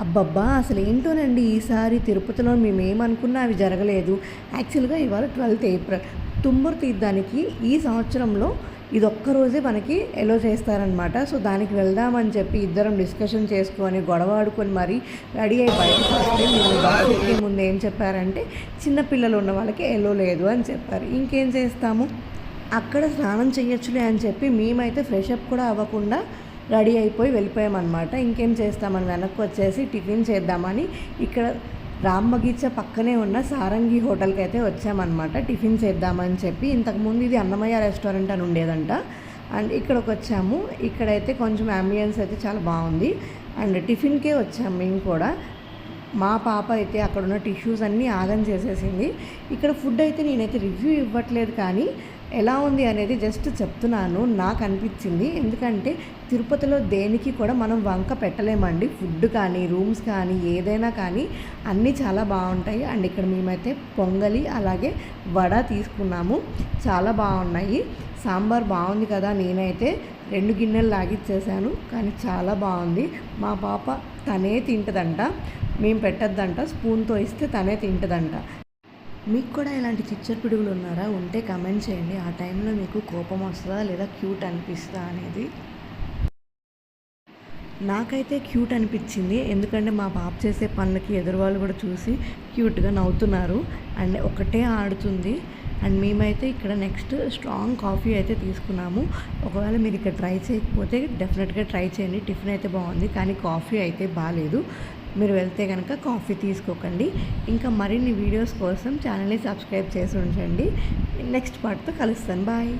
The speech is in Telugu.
అబ్బబ్బా! అసలేంటోనండి ఈసారి తిరుపతిలో మేమేమనుకున్నా అవి జరగలేదు. యాక్చువల్‌గా ఇవాళ 12థ్ ఏప్రిల్. తుమ్మూరు తీర్థానికి ఈ సంవత్సరంలో ఇదొక్క రోజే మనకి ఎలో చేస్తారనమాట. సో, దానికి వెళ్దామని చెప్పి ఇద్దరం డిస్కషన్ చేసుకొని, గొడవాడుకొని మరీ రెడీ అయ్యి బయటకొస్తే మేము బస్సు ఎక్కే ముందు ఏం చెప్పారంటే, చిన్న పిల్లలు ఉన్న వాళ్ళకి ఎలో లేదు అని చెప్పారు. ఇంకేం చేస్తాము? అక్కడ స్నానం చేయొచ్చులే అని చెప్పి మేమైతే ఫ్రెష్ అప్ కూడా అవ్వకుండా రెడీ అయిపోయి వెళ్ళిపోయామన్నమాట. ఇంకేం చేస్తామని వెనక్కి వచ్చేసి టిఫిన్ చేద్దామని ఇక్కడ రామ్ బగీచా పక్కనే ఉన్న సారంగి హోటల్కి అయితే వచ్చామన్నమాట. టిఫిన్ చేద్దామని చెప్పి. ఇంతకుముందు ఇది అన్నమయ్య రెస్టారెంట్ అని ఉండేదంట. అండ్ ఇక్కడికి వచ్చాము. ఇక్కడైతే కొంచెం అంబియన్స్ అయితే చాలా బాగుంది. అండ్ టిఫిన్కే వచ్చాము మేము కూడా. మా పాప అయితే అక్కడున్న టిష్యూస్ అన్నీ ఆగం చేసేసింది. ఇక్కడ ఫుడ్ అయితే నేనైతే రివ్యూ ఇవ్వట్లేదు, కానీ ఎలా ఉంది అనేది జస్ట్ చెప్తున్నాను. నాకు అనిపించింది. ఎందుకంటే తిరుపతిలో దేనికి కూడా మనం వంక పెట్టలేమండి. ఫుడ్ కానీ, రూమ్స్ కానీ, ఏదైనా కానీ అన్నీ చాలా బాగుంటాయి. అండ్ ఇక్కడ మేమైతే పొంగలి అలాగే వడ తీసుకున్నాము. చాలా బాగున్నాయి. సాంబార్ బాగుంది కదా, నేనైతే 2 గిన్నెలు లాగిచ్చేసాను. కానీ చాలా బాగుంది. మా పాప తనే తింటదంట, మేము పెట్టద్దంట. స్పూన్తో ఇస్తే తనే తింటదంట. మీకు కూడా ఇలాంటి చిచ్చర పిడుగులు ఉన్నారా? ఉంటే కమెంట్ చేయండి. ఆ టైంలో మీకు కోపం వస్తుందా లేదా క్యూట్ అనిపిస్తుందా అనేది. నాకైతే క్యూట్ అనిపించింది. ఎందుకంటే మా పాప చేసే పనులకి ఎదురు వాళ్ళు కూడా చూసి క్యూట్గా నవ్వుతున్నారు. అండ్ ఒకటే ఆడుతుంది. అండ్ మేమైతే ఇక్కడ నెక్స్ట్ స్ట్రాంగ్ కాఫీ అయితే తీసుకున్నాము. ఒకవేళ మీరు ఇక్కడ ట్రై చేయకపోతే డెఫినెట్గా ట్రై చేయండి. టిఫిన్ అయితే బాగుంది, కానీ కాఫీ అయితే బాగాలేదు. మీరు వెళ్తే కనుక కాఫీ తీసుకోకండి. ఇంకా మరిన్ని వీడియోస్ కోసం ఛానల్ని సబ్స్క్రైబ్ చేసి ఉంచండి. నెక్స్ట్ పార్ట్తో కలుస్తాను. బాయ్.